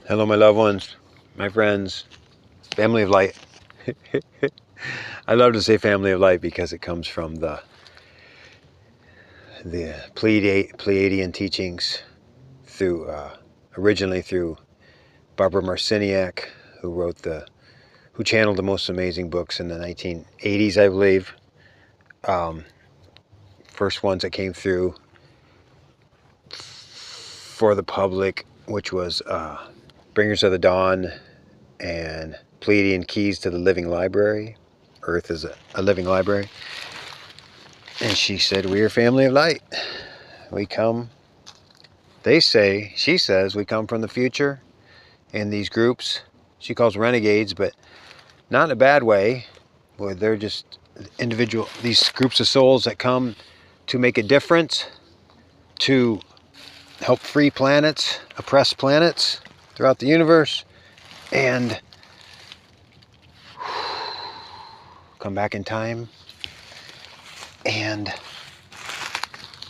Hello, my loved ones, my friends, family of light. I love to say family of light because it comes from the Pleiadian teachings through originally through Barbara Marciniak, who channeled the most amazing books in the 1980s, I believe. First ones that came through for the public, which was Bringers of the Dawn and Pleiadian Keys to the Living Library. Earth is a living library. And she said, we are family of light. We come, she says, we come from the future. And these groups, she calls renegades, but not in a bad way, where they're just these groups of souls that come to make a difference, to help free planets, oppressed planets throughout the universe, and come back in time. And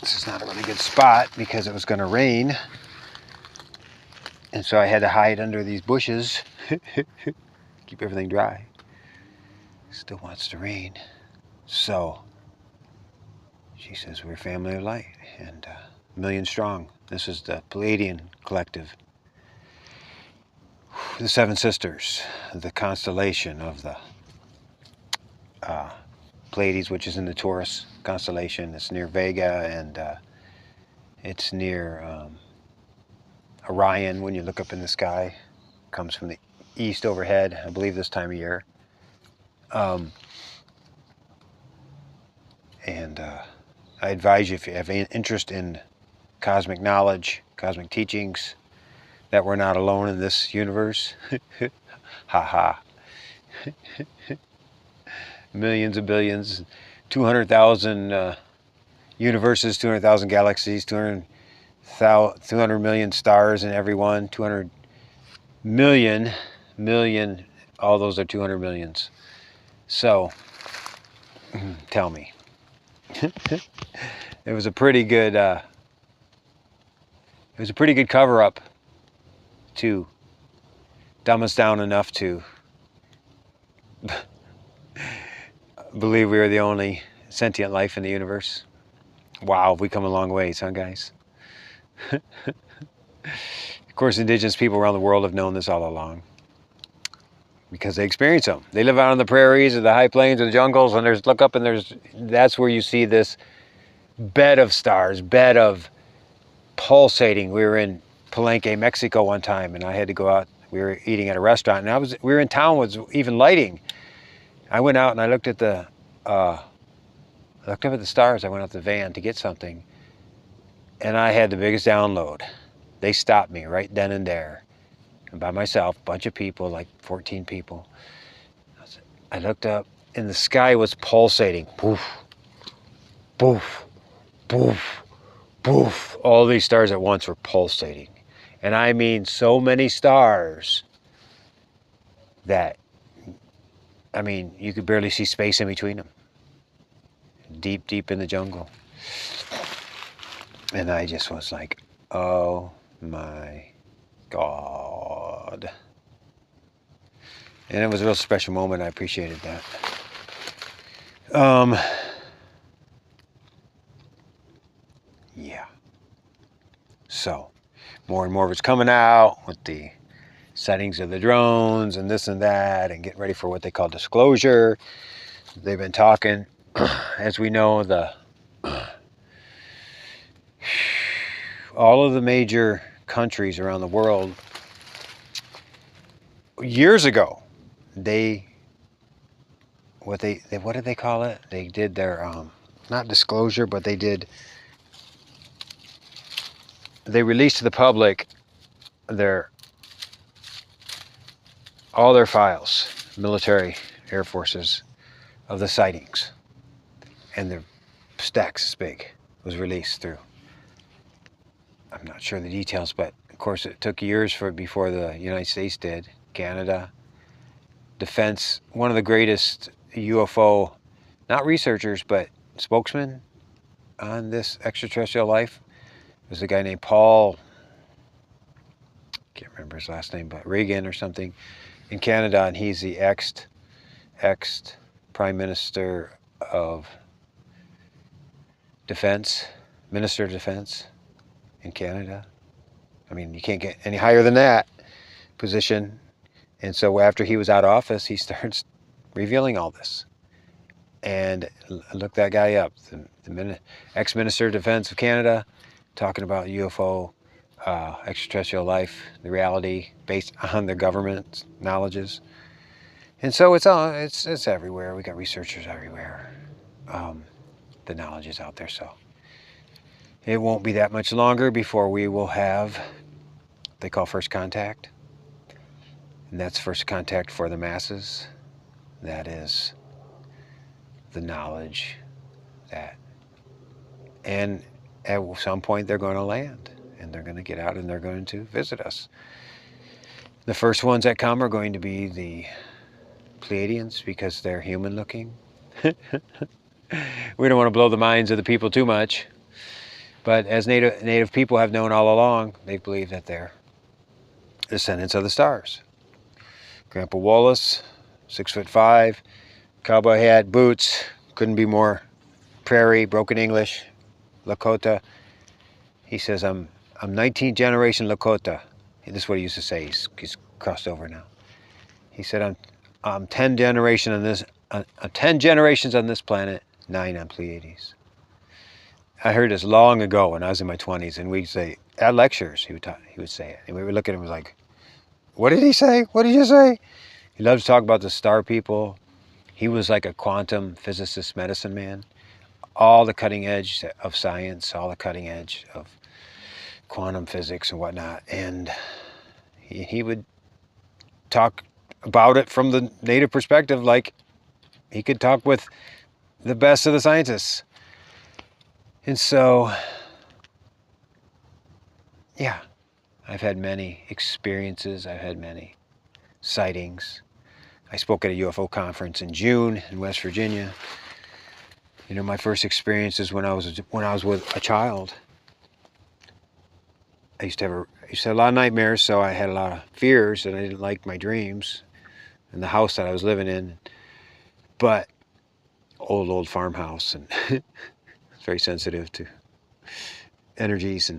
this is not a really good spot because it was going to rain. And so I had to hide under these bushes, keep everything dry. Still wants to rain. So she says we're family of light and a million strong. This is the Pleiadian collective. The Seven Sisters, the constellation of the Pleiades, which is in the Taurus constellation. It's near Vega, and it's near Orion when you look up in the sky. Comes from the east overhead, I believe, this time of year. And I advise you, if you have any interest in cosmic knowledge, cosmic teachings, that we're not alone in this universe. Ha ha. Millions and billions, 200,000 universes, 200,000 galaxies, 200 million stars in every one, 200 million, all those are 200 millions. So, tell me. It was a pretty good cover-up to dumb us down enough to believe we were the only sentient life in the universe. Wow, we come a long ways, huh, guys? Of course, indigenous people around the world have known this all along because they experience them. They live out on the prairies or the high plains or the jungles, and look up and that's where you see this bed of stars, bed of pulsating. We were in Palenque, Mexico one time, and I had to go out. We were eating at a restaurant, and we were in town with even lighting. I went out and I looked up at the stars. I went out to the van to get something, and I had the biggest download. They stopped me right then and there, and by myself, a bunch of people, like 14 people. I looked up, and the sky was pulsating. Poof, poof, poof, poof. All these stars at once were pulsating. And I mean so many stars that, I mean, you could barely see space in between them. Deep, deep in the jungle. And I just was like, oh my God. And it was a real special moment. I appreciated that. Yeah. So, more and more of it's coming out with the settings of the drones and this and that, and getting ready for what they call disclosure. They've been talking, as we know, all of the major countries around the world, years ago, what did they call it? They did their not disclosure, but they released to the public all their files, military, air forces, of the sightings, and the stacks this big was released through. I'm not sure the details, but of course it took years before the United States did. Canada, defense, one of the greatest UFO, not researchers, but spokesmen on this extraterrestrial life was a guy named Paul, can't remember his last name, but Reagan or something, in Canada, and he's the ex Prime Minister of Defense, Minister of Defense in Canada. I mean, you can't get any higher than that position. And so after he was out of office, he starts revealing all this. And look that guy up, the ex-Minister of Defense of Canada, talking about UFO, extraterrestrial life, the reality based on the government knowledges. And so it's everywhere. We got researchers everywhere. The knowledge is out there, so it won't be that much longer before we will have what they call first contact. And that's first contact for the masses. That is the knowledge that, and at some point they're going to land and they're going to get out and they're going to visit us. The first ones that come are going to be the Pleiadians because they're human looking. We don't want to blow the minds of the people too much, but as native people have known all along, they believe that they're descendants of the stars. Grandpa Wallace, 6'5", cowboy hat, boots, couldn't be more prairie, broken English, Lakota. He says, I'm 19th generation Lakota. This is what he used to say. He's crossed over now. He said, I'm 10 generations on this, 10 generations on this planet, 9 on Pleiades. I heard this long ago when I was in my 20s, and we'd say at lectures he would say it, and we would look at him like, what did he say? What did you say? He loves to talk about the star people. He was like a quantum physicist, medicine man. All the cutting edge of science, all the cutting edge of quantum physics and whatnot. And he would talk about it from the native perspective like he could talk with the best of the scientists. And so, yeah, I've had many experiences. I've had many sightings. I spoke at a UFO conference in June in West Virginia. You know, my first experiences when I was with a child. I used to have a lot of nightmares, so I had a lot of fears, and I didn't like my dreams in the house that I was living in. But old farmhouse, and it's very sensitive to energies.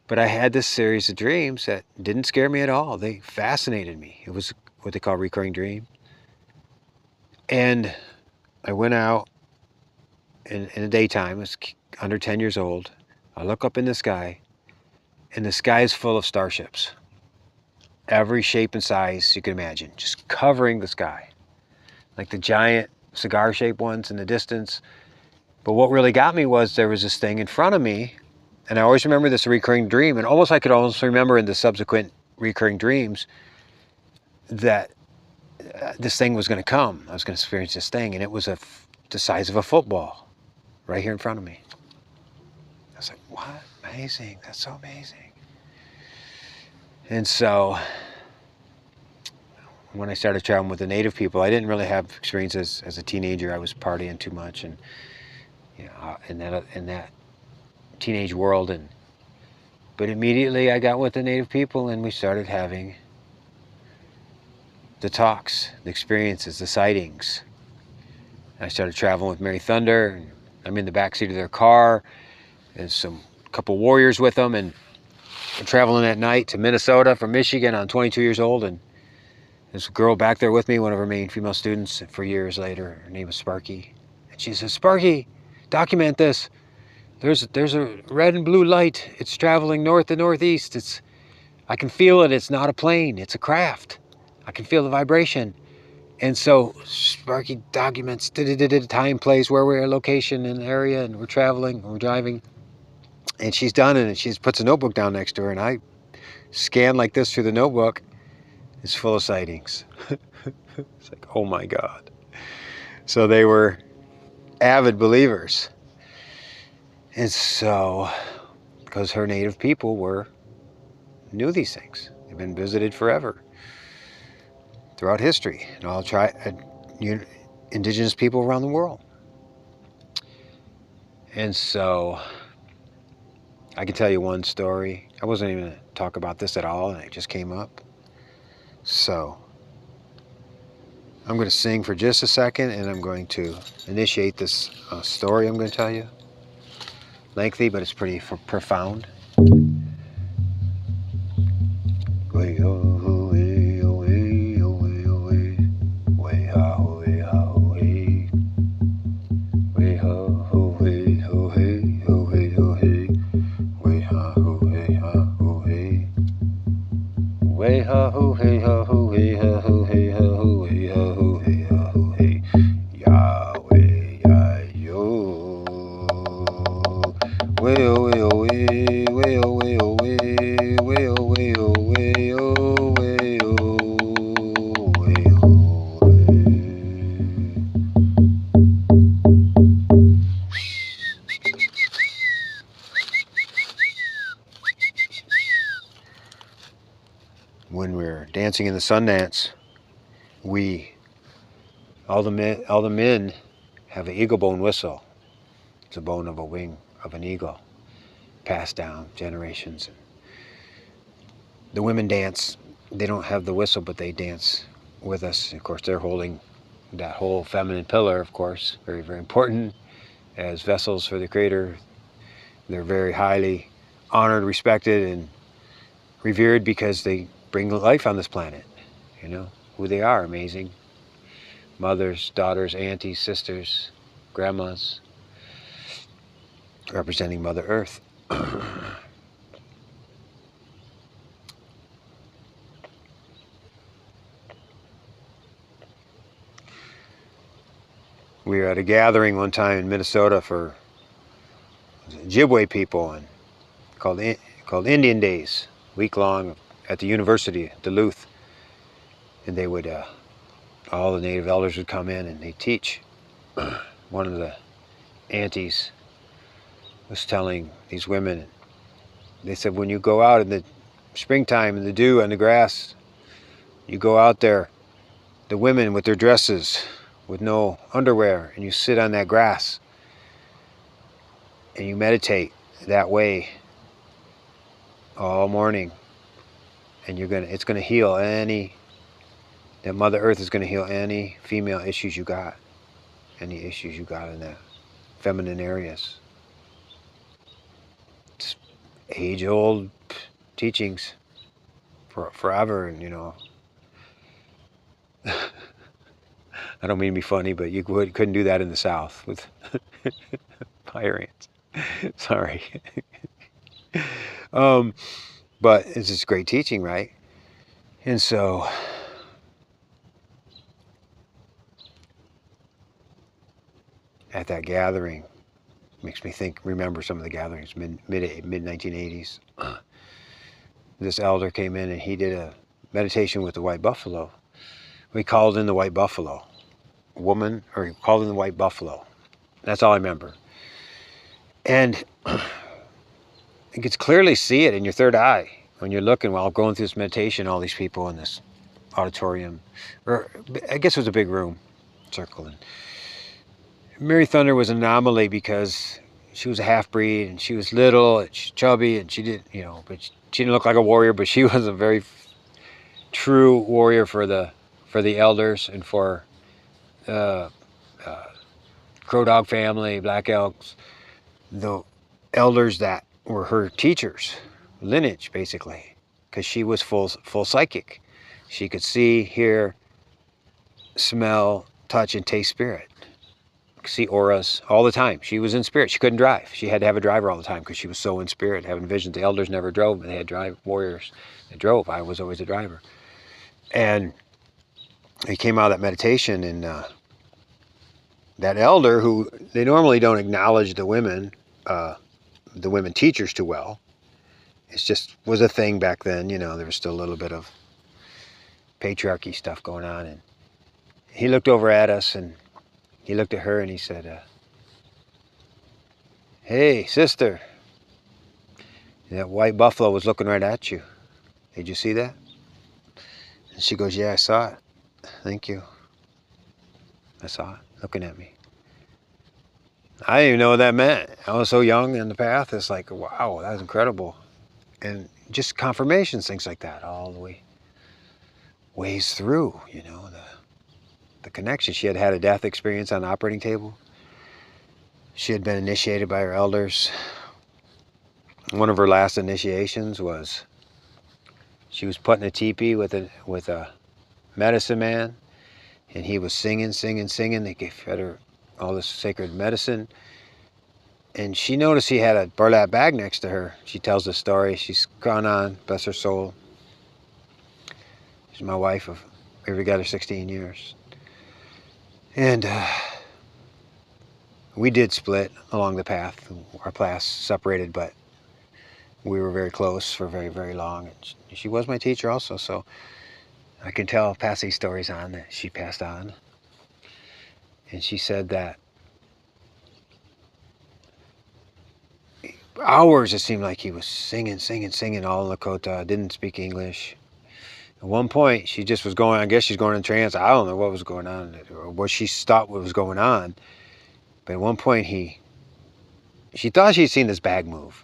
But I had this series of dreams that didn't scare me at all. They fascinated me. It was what they call recurring dream. And I went out in the daytime. I was under 10 years old. I look up in the sky, and the sky is full of starships. Every shape and size you can imagine, just covering the sky. Like the giant cigar-shaped ones in the distance. But what really got me was there was this thing in front of me, and I always remember this recurring dream, and I could almost remember in the subsequent recurring dreams that this thing was going to come. I was going to experience this thing, and it was the size of a football right here in front of me. I was like, what? Amazing. That's so amazing. And so when I started traveling with the native people, I didn't really have experiences as a teenager. I was partying too much, and you know, in that teenage world, but immediately I got with the native people, and we started having the talks, the experiences, the sightings. I started traveling with Mary Thunder, and I'm in the backseat of their car. There's couple warriors with them, and I'm traveling at night to Minnesota from Michigan. I'm 22 years old, and there's a girl back there with me, one of our main female students for years later. Her name was Sparky, and she says, Sparky, document this. There's a red and blue light. It's traveling north and northeast. I can feel it. It's not a plane. It's a craft. I can feel the vibration. And so Sparky documents time, place, where we're, location, and area, and we're traveling, we're driving. And she's done it, and she puts a notebook down next to her, and I scan like this through the notebook. It's full of sightings. It's like, oh my God. So they were avid believers. And so, because her native people knew these things. They've been visited forever, throughout history, and all indigenous people around the world. And so, I can tell you one story. I wasn't even talk about this at all, and it just came up. So I'm going to sing for just a second, and I'm going to initiate this story I'm going to tell you. Lengthy, but it's pretty profound. When we're dancing in the Sundance, all the men have an eagle bone whistle. It's a bone of a wing of an eagle, passed down generations. The women dance. They don't have the whistle, but they dance with us. Of course, they're holding that whole feminine pillar, of course, very, very important as vessels for the Creator. They're very highly honored, respected, and revered because they bring life on this planet. You know who they are, amazing. Mothers, daughters, aunties, sisters, grandmas, representing Mother Earth. We were at a gathering one time in Minnesota for Ojibwe people, and called Indian Days, week long at the University of Duluth, and they would all the native elders would come in and they teach. One of the aunties was telling these women, they said, when you go out in the springtime in the dew on the grass, you go out there, the women with their dresses, with no underwear, and you sit on that grass and you meditate that way all morning, and it's gonna heal that Mother Earth is gonna heal any female issues you got, any issues you got in the feminine areas. It's age-old teachings for forever, and I don't mean to be funny, but you couldn't do that in the South with Pirates. Sorry. But it's just great teaching, right? And so at that gathering, makes me remember some of the gatherings, mid 1980s. This elder came in and he did a meditation with the white buffalo. We called in the white buffalo. Woman, or he called in the white buffalo. That's all I remember. And you can clearly see it in your third eye when you're looking while going through this meditation, all these people in this auditorium, or I guess it was a big room, circle. And Mary Thunder was an anomaly because she was a half-breed and she was little and chubby, and she didn't, but she didn't look like a warrior, but she was a very true warrior for the elders and for Crow Dog family, Black Elks, the elders that were her teachers, lineage basically, because she was full psychic. She could see, hear, smell, touch, and taste spirit. See auras all the time. She was in spirit. She couldn't drive. She had to have a driver all the time because she was so in spirit, having visions. The elders never drove, but they had warriors that drove. I was always a driver. And he came out of that meditation, and that elder, who they normally don't acknowledge the women teachers too well. It just was a thing back then, there was still a little bit of patriarchy stuff going on. And he looked over at us, and he looked at her, and he said, hey, sister, that white buffalo was looking right at you. Did you see that? And she goes, yeah, I saw it. Thank you. I saw it, looking at me. I didn't even know what that meant. I was so young in the path. It's like, wow, that was incredible. And just confirmations, things like that, all the ways through, the connection. She had had a death experience on the operating table. She had been initiated by her elders. One of her last initiations was she was put in a teepee with a medicine man, and he was singing. They fed her all this sacred medicine, and she noticed he had a burlap bag next to her. She tells the story. She's gone on, bless her soul. She's my wife. We were together 16 years. And we did split along the path. Our paths separated, but we were very close for very, very long. And she was my teacher also, so I can pass these stories on that she passed on. And she said that hours it seemed like he was singing all Lakota, didn't speak English. At one point, she just was going, I guess she's going in trance. I don't know what was going on, or what she thought what was going on. But at one point, she thought she'd seen this bag move,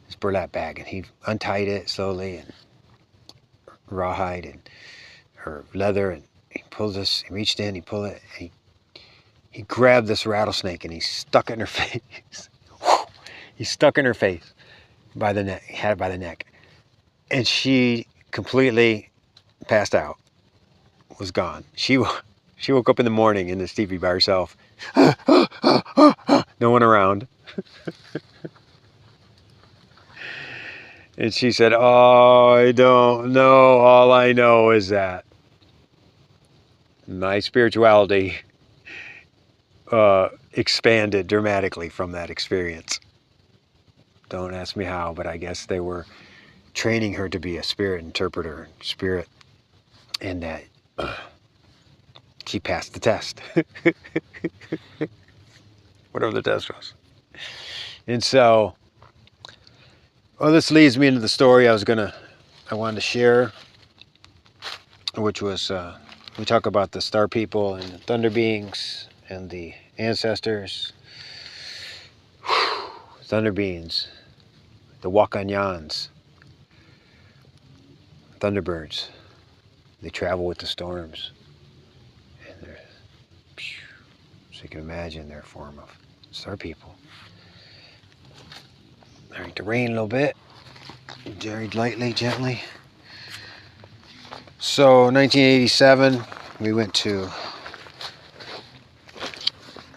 this burlap bag, and he untied it slowly, and rawhide and her leather, and he pulled this, he reached in, he pulled it, and he grabbed this rattlesnake, and he stuck it in her face. He stuck in her face by the neck, he had it by the neck. And she completely passed out, was gone. She woke up in the morning in the teepee by herself. No one around. And she said, "Oh, I don't know. All I know is that my spirituality expanded dramatically from that experience. Don't ask me how, but I guess they were training her to be a spirit interpreter, spirit, and that she passed the test." Whatever the test was. And so, well, this leads me into the story I wanted to share, which was, we talk about the star people and the thunder beings and the ancestors. Thunder beings, the Wakanyans, thunderbirds. They travel with the storms. And they're, so you can imagine their form of star people. Starting to rain a little bit. Very lightly, gently. So 1987, we went to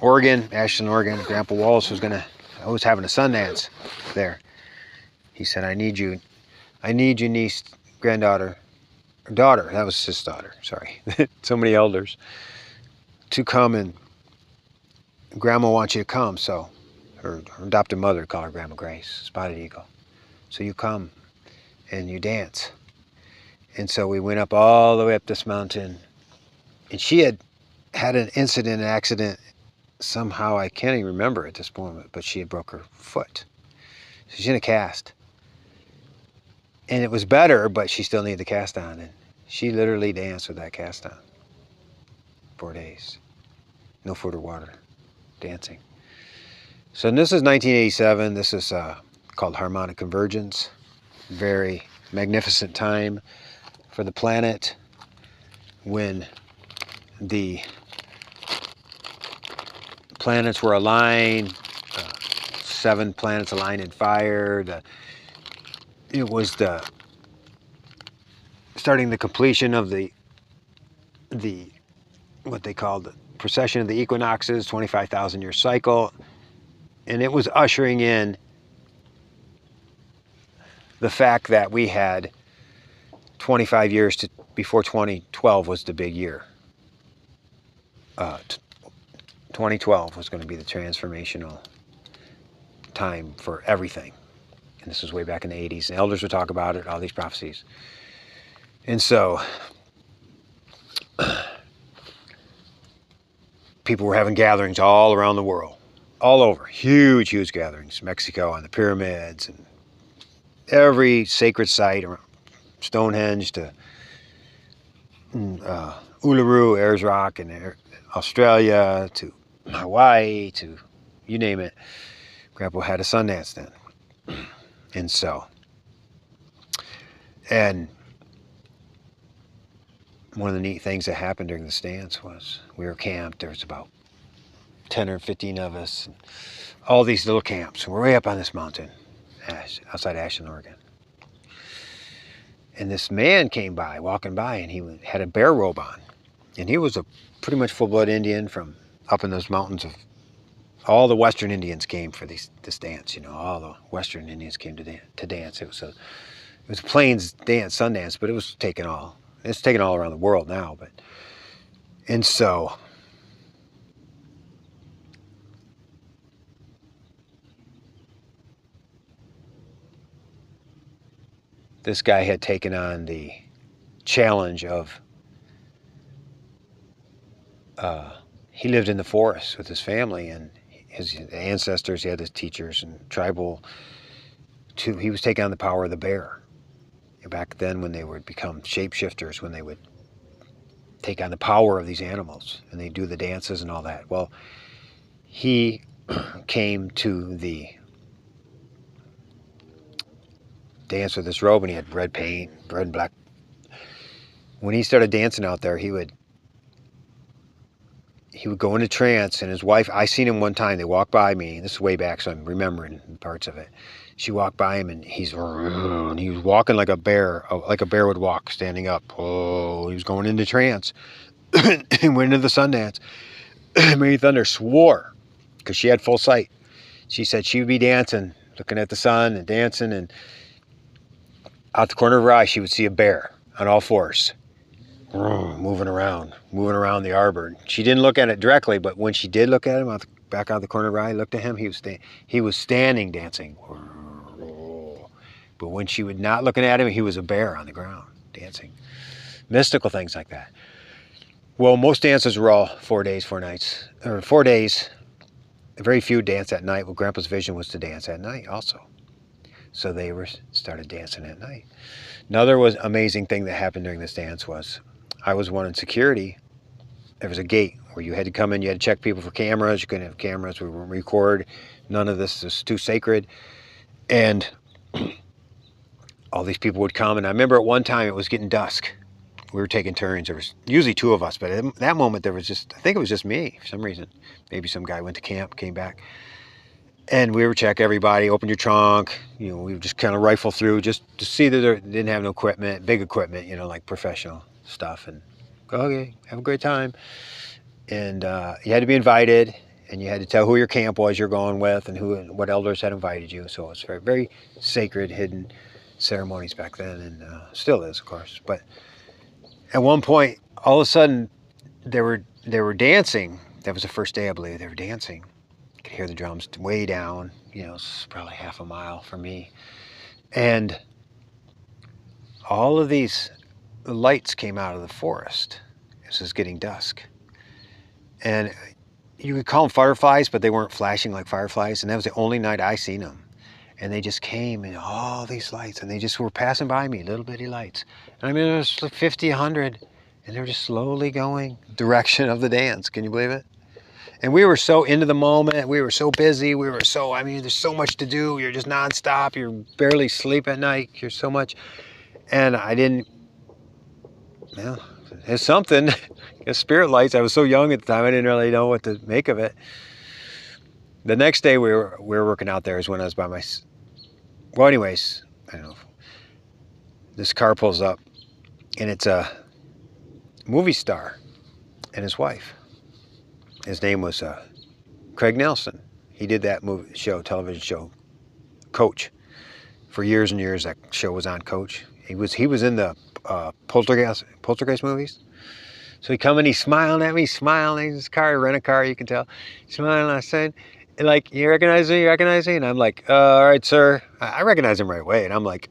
Oregon, Ashland, Oregon. Grandpa Wallace was having a Sundance there. He said, I need your niece, granddaughter, or daughter, that was his daughter, sorry. So many elders, to come, and Grandma wants you to come. So her adopted mother called her Grandma Grace, Spotted Eagle. So you come and you dance. And so we went up all the way up this mountain, and she had an accident, somehow, I can't even remember at this moment, but she had broke her foot. So she's in a cast. And it was better, but she still needed the cast on. And she literally danced with that cast on. 4 days. No food or water. Dancing. So this is 1987. This is called Harmonic Convergence. Very magnificent time for the planet, when the planets were aligned, 7 planets aligned in fire. It was starting the completion of the what they called the precession of the equinoxes, 25,000 year cycle, and it was ushering in the fact that we had 25 years before 2012 was the big year. 2012 was going to be the transformational time for everything. And this was way back in the 80s. The elders would talk about it, all these prophecies. And so people were having gatherings all around the world, all over, huge, huge gatherings. Mexico on the pyramids, and every sacred site, Stonehenge to Uluru, Ayers Rock, and Australia to Hawaii, to you name it. Grandpa had a Sundance then. And so And one of the neat things that happened during the dance was we were camped. There was about 10 or 15 of us. And all these little camps. We're way up on this mountain outside Ashland, Oregon. And this man came by, walking by, and he had a bear robe on. And he was a pretty much full-blood Indian from up in those mountains of... All the Western Indians came for this dance, you know. All the Western Indians came to dance. It was a plains dance, sun dance, but it's taken all around the world now. And so this guy had taken on the challenge of... he lived in the forest with his family, and his ancestors, he had his teachers and tribal... He was taking on the power of the bear. Back then, when they would become shapeshifters, when they would take on the power of these animals, and they do the dances and all that. Well, he came to the dance with this robe, and he had red paint, red and black. When he started dancing out there, he would go into trance, and his wife... I seen him one time. They walked by me. This is way back, so I'm remembering parts of it. She walked by him, and he was walking like a bear would walk, standing up. Oh, he was going into trance. He went into the Sundance. Mary Thunder swore, because she had full sight. She said she would be dancing, looking at the sun and dancing, and out the corner of her eye, she would see a bear on all fours, moving around the arbor. She didn't look at it directly, but when she did look at him, back out the corner of her eye, looked at him, he was standing, dancing. But when she was not looking at him, he was a bear on the ground, dancing. Mystical things like that. Well, most dances were all 4 days, 4 nights, or 4 days. Very few dance at night. Well, Grandpa's vision was to dance at night also. So they started dancing at night. Another amazing thing that happened during this dance was I was one in security. There was a gate where you had to come in. You had to check people for cameras. You couldn't have cameras. We wouldn't record. None of this was too sacred. And all these people would come. And I remember at one time it was getting dusk. We were taking turns. There was usually 2 of us. But at that moment, I think it was just me for some reason. Maybe some guy went to camp, came back. And we would check everybody, open your trunk. You know, we would just kind of rifle through just to see that they didn't have no equipment, big equipment, you know, like professional stuff. And go, okay, have a great time. And you had to be invited, and you had to tell who your camp was you're going with and what elders had invited you. So it's very, very sacred, hidden ceremonies back then, and still is, of course. But at one point, all of a sudden, they were dancing. That was the first day, I believe. They were dancing. You could hear the drums way down. You know, it's probably half a mile from me. And all of these lights came out of the forest. This was getting dusk. And you could call them fireflies, but they weren't flashing like fireflies. And that was the only night I seen them. And they just came, and all these lights, and they just were passing by me, little bitty lights. And I mean, there was like 50, 100, and they were just slowly going direction of the dance. Can you believe it? And we were so into the moment. We were so busy. I mean, there's so much to do. You're just nonstop. You're barely sleep at night. You're so much. And I didn't, well, it's something. Spirit lights. I was so young at the time. I didn't really know what to make of it. The next day we were working out there is when I was by myself. Well, anyways, I don't know. This car pulls up, and it's a movie star and his wife. His name was Craig Nelson. He did that television show, Coach, for years and years. That show was on Coach. He was in the Poltergeist movies. So he come and he's smiling at me, smiling. His car, rent a car, you can tell. Smiling. I said, like, you recognize me? And I'm like, all right, sir. I recognize him right away. And I'm like,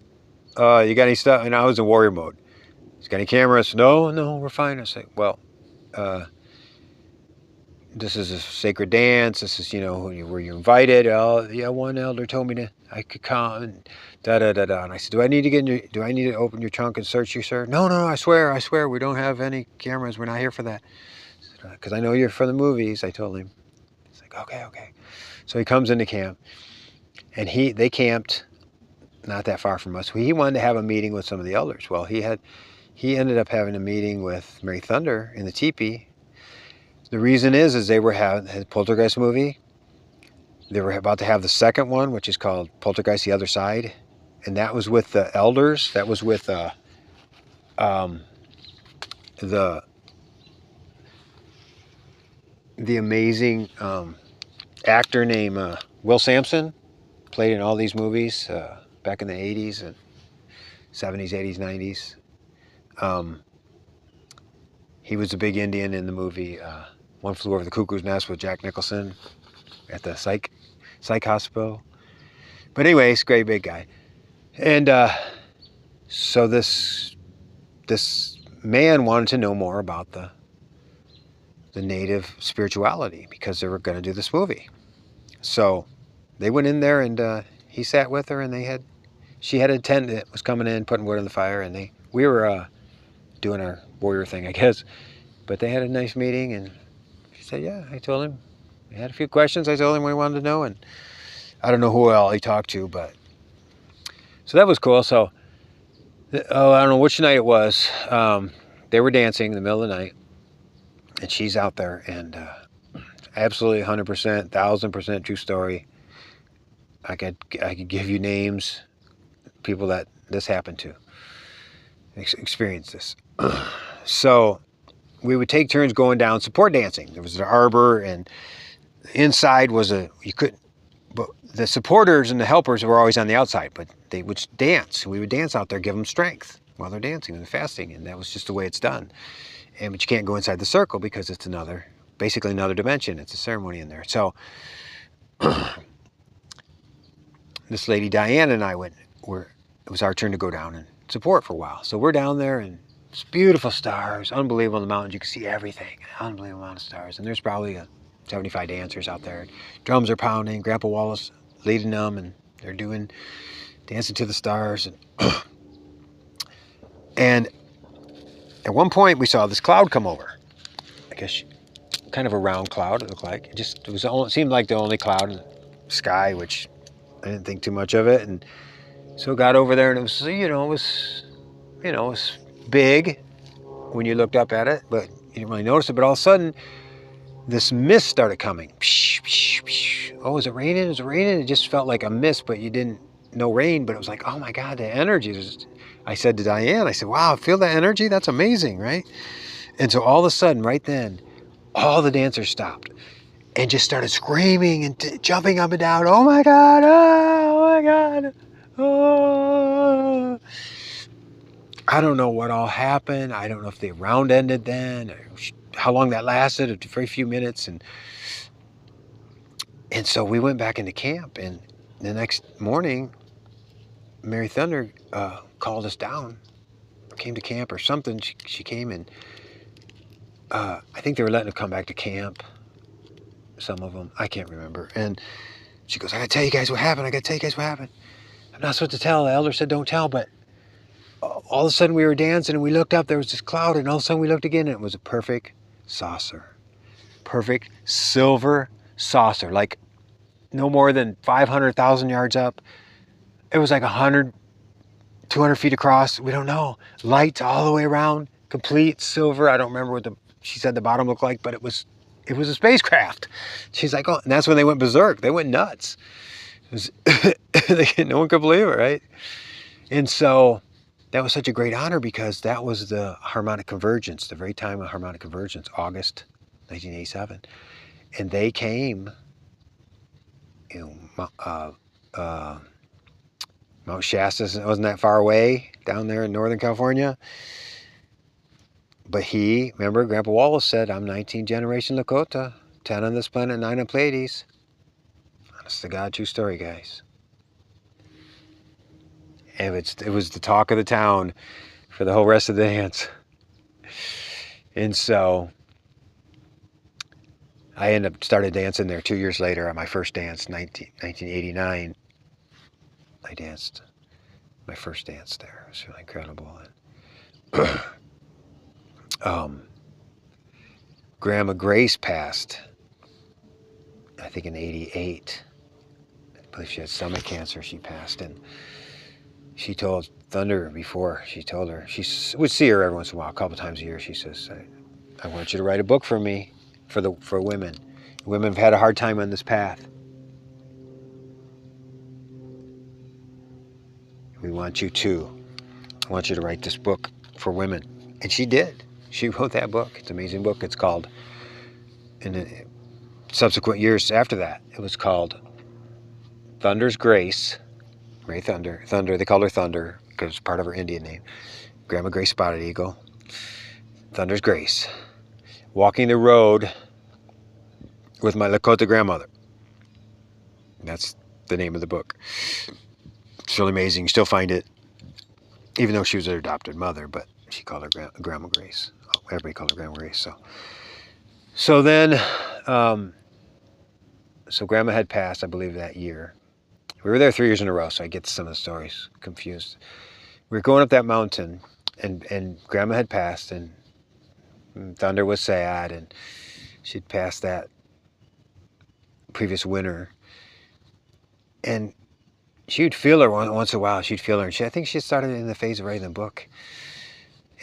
you got any stuff? And I was in warrior mode. He's got any cameras? No, we're fine. I say, well, this is a sacred dance. This is, were you invited? Oh, yeah, one elder told me I could come. And da-da-da-da. And I said, do I need to open your trunk and search you, sir? No, I swear. We don't have any cameras. We're not here for that. Because I know you're from the movies, I told him. He's like, okay. So he comes into camp, and they camped not that far from us. He wanted to have a meeting with some of the elders. Well, he ended up having a meeting with Mary Thunder in the teepee. The reason is they were had Poltergeist movie. They were about to have the second one, which is called Poltergeist: The Other Side, and that was with the elders. That was with the amazing actor named Will Sampson. Played in all these movies back in the 80s and 70s, 80s, 90s. He was a big Indian in the movie One Flew Over the Cuckoo's Nest with Jack Nicholson at the psych hospital. But anyways, great big guy. And so this man wanted to know more about the native spirituality because they were going to do this movie. So they went in there and he sat with her, and she had a tent that was coming in, putting wood on the fire, and we were doing our warrior thing, I guess. But they had a nice meeting, and she said, yeah, I told him. He had a few questions. I told him what he wanted to know, and I don't know who all he talked to, but so that was cool. So, I don't know which night it was. They were dancing in the middle of the night, and she's out there, and absolutely 100%, 1000% true story. I could give you names, people that this happened to, experienced this. So we would take turns going down support dancing. There was an arbor, and inside was but the supporters and the helpers were always on the outside, but they would dance. We would dance out there, give them strength while they're dancing and fasting, and that was just the way it's done. But you can't go inside the circle because it's basically another dimension. It's a ceremony in there. So this lady Diane and I it was our turn to go down and support for a while. So we're down there, and it's beautiful stars, unbelievable in the mountains. You can see everything, unbelievable amount of stars. And there's probably 75 dancers out there. Drums are pounding. Grandpa Wallace leading them, and they're dancing to the stars. And at one point we saw this cloud come over. I guess kind of a round cloud, it looked like. It seemed like the only cloud in the sky, which I didn't think too much of it. And so it got over there, and it was big when you looked up at it, but you didn't really notice it. But all of a sudden, this mist started coming. Oh, was it raining? Was it raining? It just felt like a mist, but you didn't know rain. But it was like, oh my God, the energy. I said to Diane, I said, wow, feel that energy? That's amazing, right? And so all of a sudden, right then, all the dancers stopped and just started screaming and jumping up and down. Oh my God, oh my God, oh. I don't know what all happened. I don't know if the round ended then, or how long that lasted, a very few minutes. And so we went back into camp, and the next morning, Mary Thunder called us down, came to camp or something. She came, and I think they were letting them come back to camp, some of them. I can't remember. And she goes, I gotta tell you guys what happened. I'm not supposed to tell. The elder said don't tell, but all of a sudden we were dancing, and we looked up, there was this cloud, and all of a sudden we looked again, and it was a perfect saucer. Perfect silver saucer, like no more than 500,000 yards up. It was like 100, 200 feet across. We don't know. Lights all the way around, complete silver. I don't remember what she said the bottom looked like, but it was a spacecraft. She's like, oh, and that's when they went berserk. They went nuts. No one could believe it, right? And so that was such a great honor because that was the harmonic convergence, the very time of harmonic convergence, August 1987. And they came, Mount Shasta wasn't that far away down there in Northern California. But remember, Grandpa Wallace said, I'm 19 generation Lakota, 10 on this planet, 9 on Pleiades. Honest to God, true story, guys. And it was the talk of the town for the whole rest of the dance. And so I started dancing there 2 years later on my first dance, 1989. I danced my first dance there. It was really incredible. Grandma Grace passed, I think in 88. I believe she had stomach cancer. She passed, and she told Thunder before, she told her, would see her every once in a while, a couple times a year. She says, I want you to write a book for me, for women. Women have had a hard time on this path. I want you to write this book for women. And she did. She wrote that book. It's an amazing book. It's called, in the subsequent years after that, it was called Thunder's Grace. Ray Thunder. They called her Thunder because it's part of her Indian name. Grandma Grace Spotted Eagle. Thunder's Grace. Walking the Road with My Lakota Grandmother. That's the name of the book. It's really amazing. You still find it, even though she was her adopted mother, but she called her Grandma Grace. Oh, everybody called her Grandma Grace. So then, so Grandma had passed, I believe, that year. We were there 3 years in a row, so I get some of the stories confused. We were going up that mountain, and Grandma had passed, and Thunder was sad, and she'd passed that previous winter. And she would feel her once in a while. She'd feel her, and I think she started in the phase of writing the book.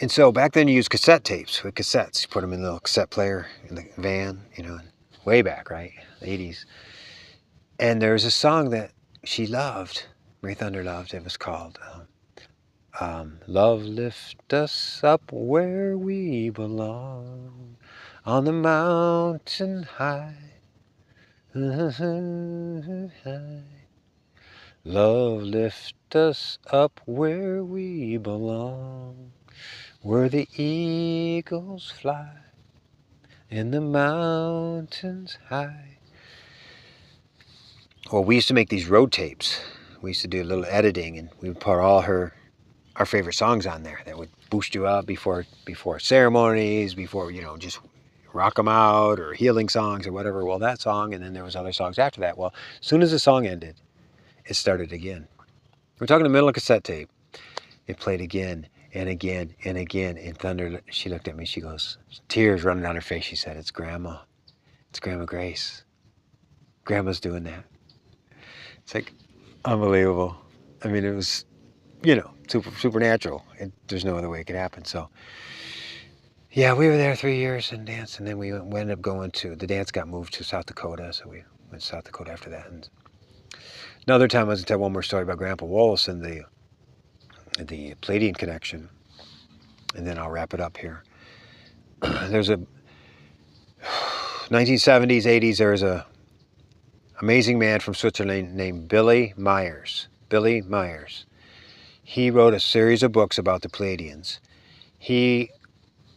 And so back then you used cassette tapes with cassettes. You put them in the little cassette player in the van, way back, right? The 80s. And there was a song that she loved, Ray Thunder loved. It was called Love Lift Us Up Where We Belong on the mountain high. Love lift us up where we belong, where the eagles fly in the mountains high. Well, we used to make these road tapes. We used to do a little editing, and we would put all our favorite songs on there that would boost you up before ceremonies, before, just rock them out, or healing songs or whatever. Well, that song, and then there was other songs after that. Well, as soon as the song ended, it started again. We're talking the middle of cassette tape. It played again and again and again. And Thunder, she looked at me, she goes, tears running down her face. She said, it's Grandma. It's Grandma Grace. Grandma's doing that. It's like unbelievable. I mean, it was, supernatural. There's no other way it could happen. So, yeah, we were there 3 years and danced, and then we ended up going to, the dance got moved to South Dakota, so we went to South Dakota after that. And another time I was going to tell one more story about Grandpa Wallace and the Pleiadian connection, and then I'll wrap it up here. There's a 1970s, 80s, there was a amazing man from Switzerland named Billy Myers. Billy Myers. He wrote a series of books about the Pleiadians. He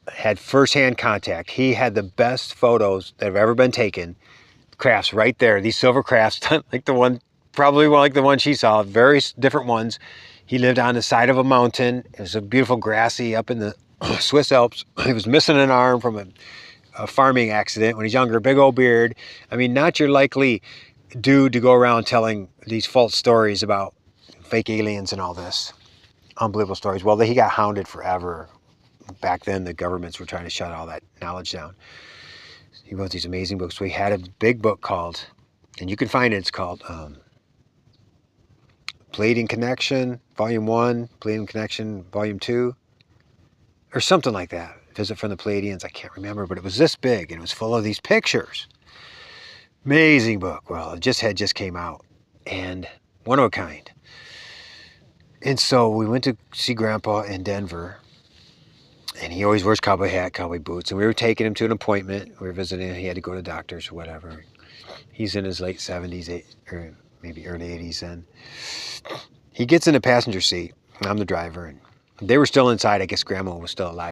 had firsthand contact. He had the best photos that have ever been taken. Crafts right there. These silver crafts, probably like the one she saw, very different ones. He lived on the side of a mountain. It was a beautiful grassy up in the Swiss Alps. He was missing an arm from a farming accident when he's younger, big old beard. I mean, not your likely dude to go around telling these false stories about fake aliens and all this. Unbelievable stories. Well, he got hounded forever. Back then, the governments were trying to shut all that knowledge down. He wrote these amazing books. So he had a big book called, and you can find it, it's called Pleiadian Connection, Volume 1, Pleiadian Connection, Volume 2, or something like that. Visit from the Pleiadians, I can't remember, but it was this big, and it was full of these pictures. Amazing book. Well, it just came out, and one of a kind. And so we went to see Grandpa in Denver, and he always wears cowboy hat, cowboy boots, and we were taking him to an appointment. We were visiting, he had to go to doctors or whatever. He's in his late 70s, or maybe early 80s then. He gets in the passenger seat, and I'm the driver, and they were still inside. I guess Grandma was still alive.